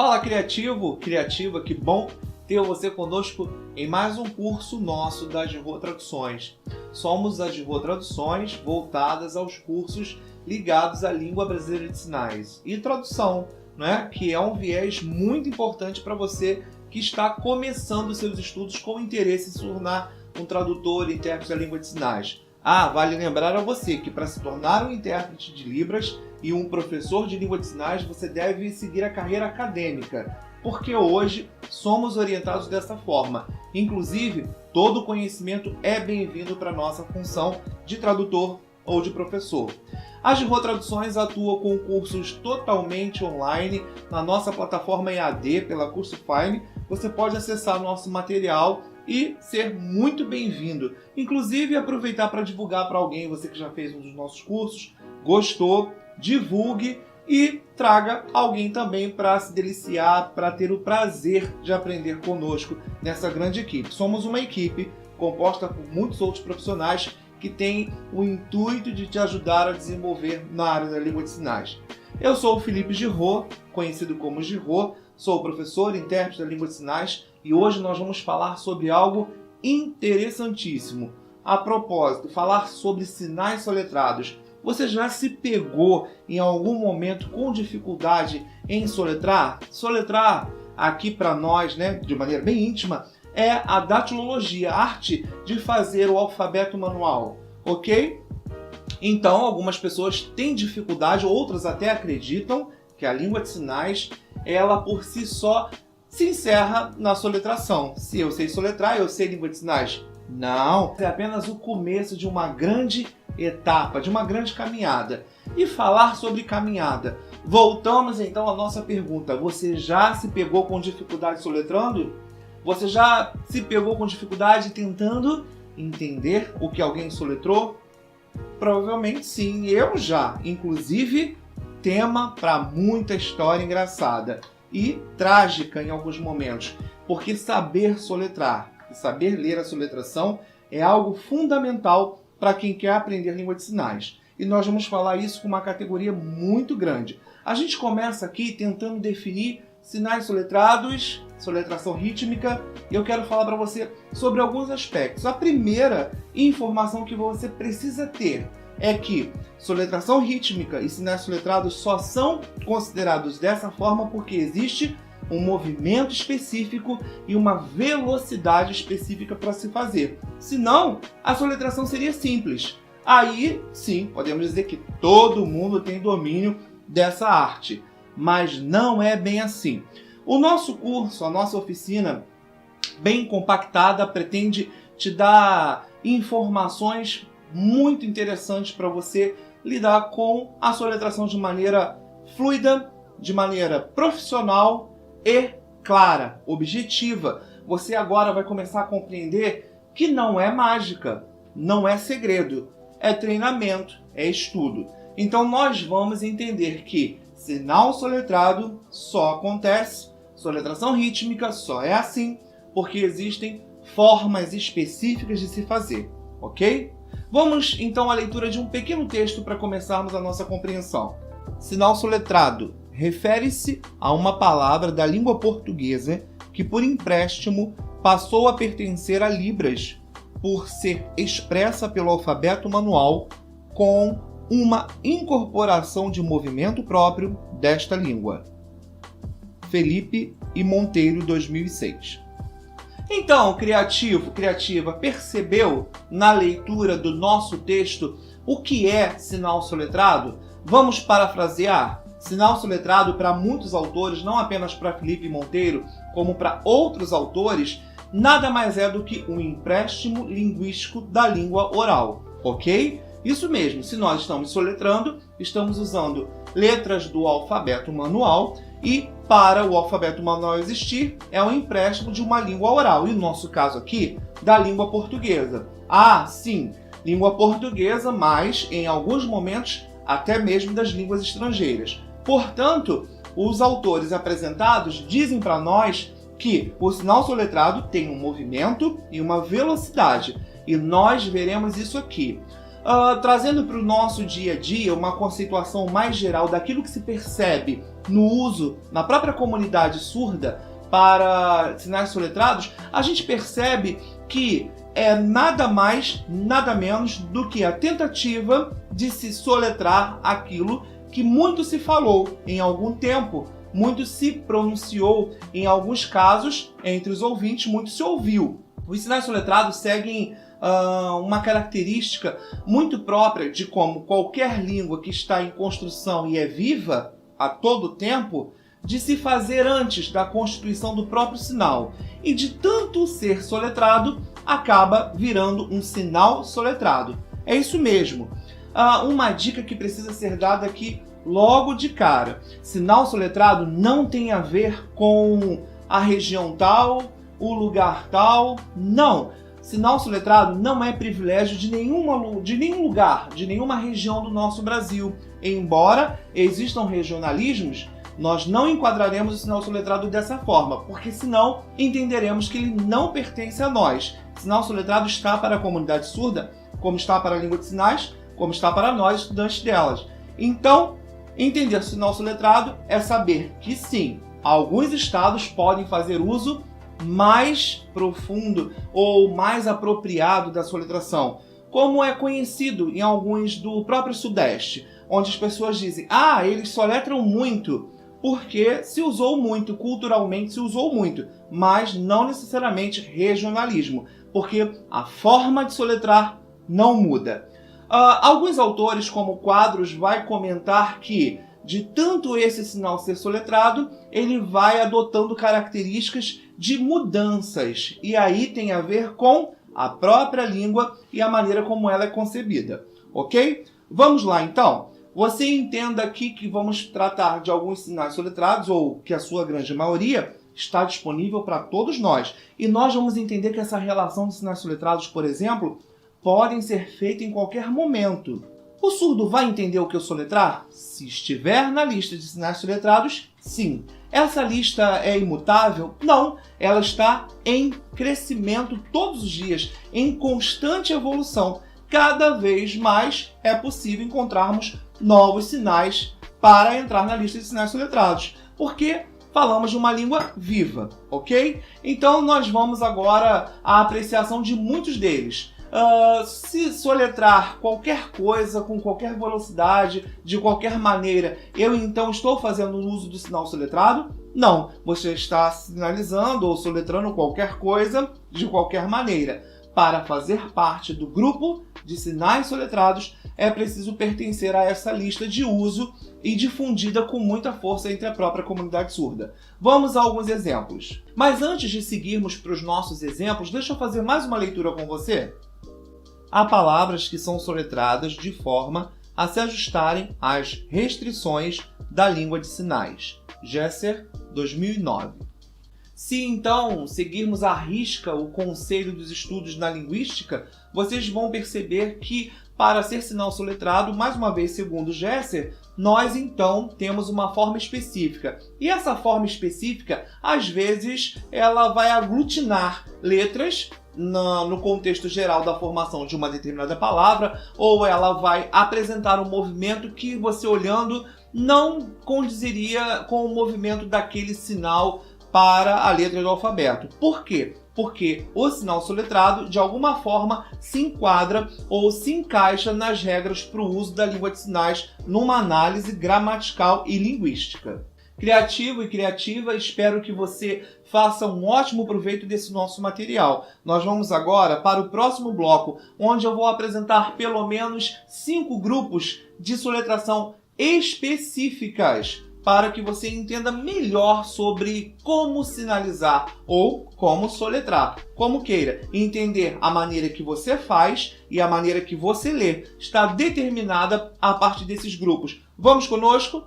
Fala criativo, criativa, que bom ter você conosco em mais um curso nosso da Girô Traduções. Somos a Girô Traduções voltadas aos cursos ligados à língua brasileira de sinais e tradução, né? Que é um viés muito importante para você que está começando seus estudos com interesse em se tornar um tradutor e intérprete da língua de sinais. Vale lembrar a você que para se tornar um intérprete de Libras e um professor de língua de sinais, você deve seguir a carreira acadêmica, porque hoje somos orientados dessa forma. Inclusive, todo conhecimento é bem-vindo para a nossa função de tradutor ou de professor. A Girô Traduções atua com cursos totalmente online na nossa plataforma EAD pela Cursify. Você pode acessar nosso material e ser muito bem-vindo. Inclusive, aproveitar para divulgar para alguém, você que já fez um dos nossos cursos, gostou, divulgue e traga alguém também para se deliciar, para ter o prazer de aprender conosco nessa grande equipe. Somos uma equipe composta por muitos outros profissionais que tem o intuito de te ajudar a desenvolver na área da língua de sinais. Eu sou o Felipe Girô, conhecido como Girô, sou professor e intérprete da língua de sinais e hoje nós vamos falar sobre algo interessantíssimo. A propósito, falar sobre sinais soletrados. Você já se pegou em algum momento com dificuldade em soletrar? Soletrar, aqui para nós, né, de maneira bem íntima, é a datilologia, a arte de fazer o alfabeto manual, ok? Então, algumas pessoas têm dificuldade, outras até acreditam que a língua de sinais, ela por si só se encerra na soletração. Se eu sei soletrar, eu sei língua de sinais. Não, é apenas o começo de uma grande etapa, de uma grande caminhada. E falar sobre caminhada. Voltamos então à nossa pergunta. Você já se pegou com dificuldade soletrando? Você já se pegou com dificuldade tentando entender o que alguém soletrou? Provavelmente sim, eu já. Inclusive, tema para muita história engraçada e trágica em alguns momentos. Porque saber soletrar e saber ler a soletração é algo fundamental para quem quer aprender língua de sinais. E nós vamos falar isso com uma categoria muito grande. A gente começa aqui tentando definir sinais soletrados, soletração rítmica, e eu quero falar para você sobre alguns aspectos. A primeira informação que você precisa ter é que soletração rítmica e sinais soletrados só são considerados dessa forma porque existe um movimento específico e uma velocidade específica para se fazer. Senão, a soletração seria simples. Aí, sim, podemos dizer que todo mundo tem domínio dessa arte. Mas não é bem assim. O nosso curso, a nossa oficina, bem compactada, pretende te dar informações muito interessantes para você lidar com a soletração de maneira fluida, de maneira profissional e clara, objetiva. Você agora vai começar a compreender que não é mágica, não é segredo, é treinamento, é estudo. Então nós vamos entender que sinal soletrado só acontece, soletração rítmica só é assim, porque existem formas específicas de se fazer, ok? Vamos então à leitura de um pequeno texto para começarmos a nossa compreensão. Sinal soletrado refere-se a uma palavra da língua portuguesa que, por empréstimo, passou a pertencer a Libras, por ser expressa pelo alfabeto manual com uma incorporação de movimento próprio desta língua. Felipe e Monteiro, 2006. Então, criativo, criativa, percebeu na leitura do nosso texto o que é sinal soletrado? Vamos parafrasear. Sinal soletrado, para muitos autores, não apenas para Felipe Monteiro, como para outros autores, nada mais é do que um empréstimo linguístico da língua oral, ok? Isso mesmo, se nós estamos soletrando, estamos usando letras do alfabeto manual e para o alfabeto manual existir, é um empréstimo de uma língua oral. E no nosso caso aqui, da língua portuguesa. Sim, língua portuguesa, mas em alguns momentos até mesmo das línguas estrangeiras. Portanto, os autores apresentados dizem para nós que o sinal soletrado tem um movimento e uma velocidade. E nós veremos isso aqui. Trazendo para o nosso dia a dia uma conceituação mais geral daquilo que se percebe no uso na própria comunidade surda para sinais soletrados, a gente percebe que é nada mais, nada menos do que a tentativa de se soletrar aquilo que muito se falou em algum tempo, muito se pronunciou em alguns casos, entre os ouvintes, muito se ouviu. Os sinais soletrados seguem uma característica muito própria de como qualquer língua que está em construção e é viva a todo tempo, de se fazer antes da constituição do próprio sinal. E de tanto ser soletrado, acaba virando um sinal soletrado. É isso mesmo. Uma dica que precisa ser dada aqui logo de cara. Sinal soletrado não tem a ver com a região tal, o lugar tal. Não. Sinal soletrado não é privilégio de nenhum lugar, de nenhuma região do nosso Brasil. Embora existam regionalismos, nós não enquadraremos o sinal soletrado dessa forma, porque senão entenderemos que ele não pertence a nós. O sinal soletrado está para a comunidade surda, como está para a língua de sinais, como está para nós, estudantes delas. Então, entender o sinal soletrado é saber que sim, alguns estados podem fazer uso mais profundo ou mais apropriado da soletração, como é conhecido em alguns do próprio Sudeste, onde as pessoas dizem: eles soletram muito, porque se usou muito, culturalmente se usou muito, mas não necessariamente regionalismo, porque a forma de soletrar não muda. Alguns autores, como Quadros, vai comentar que, de tanto esse sinal ser soletrado, ele vai adotando características de mudanças, e aí tem a ver com a própria língua e a maneira como ela é concebida, ok? Vamos lá então. Você entenda aqui que vamos tratar de alguns sinais soletrados, ou que a sua grande maioria está disponível para todos nós. E nós vamos entender que essa relação de sinais soletrados, por exemplo, podem ser feitas em qualquer momento. O surdo vai entender o que eu soletrar? Se estiver na lista de sinais soletrados, sim. Essa lista é imutável? Não. Ela está em crescimento todos os dias, em constante evolução. Cada vez mais é possível encontrarmos novos sinais para entrar na lista de sinais soletrados, porque falamos de uma língua viva, ok? Então nós vamos agora à apreciação de muitos deles. Se soletrar qualquer coisa com qualquer velocidade, de qualquer maneira, eu então estou fazendo uso do sinal soletrado? Não, você está sinalizando ou soletrando qualquer coisa de qualquer maneira. Para fazer parte do grupo de sinais soletrados, é preciso pertencer a essa lista de uso e difundida com muita força entre a própria comunidade surda. Vamos a alguns exemplos. Mas antes de seguirmos para os nossos exemplos, deixa eu fazer mais uma leitura com você. Há palavras que são soletradas de forma a se ajustarem às restrições da língua de sinais. Gesser, 2009. Se então seguirmos à risca o conselho dos estudos na linguística, vocês vão perceber que, para ser sinal soletrado, mais uma vez segundo Gesser, nós então temos uma forma específica. E essa forma específica, às vezes, ela vai aglutinar letras no contexto geral da formação de uma determinada palavra, ou ela vai apresentar um movimento que você olhando não condizeria com o movimento daquele sinal para a letra do alfabeto. Por quê? Porque o sinal soletrado, de alguma forma, se enquadra ou se encaixa nas regras para o uso da língua de sinais numa análise gramatical e linguística. Criativo e criativa, espero que você faça um ótimo proveito desse nosso material. Nós vamos agora para o próximo bloco, onde eu vou apresentar pelo menos 5 grupos de soletração específicas, para que você entenda melhor sobre como sinalizar ou como soletrar. Como queira, entender a maneira que você faz e a maneira que você lê está determinada a partir desses grupos. Vamos conosco?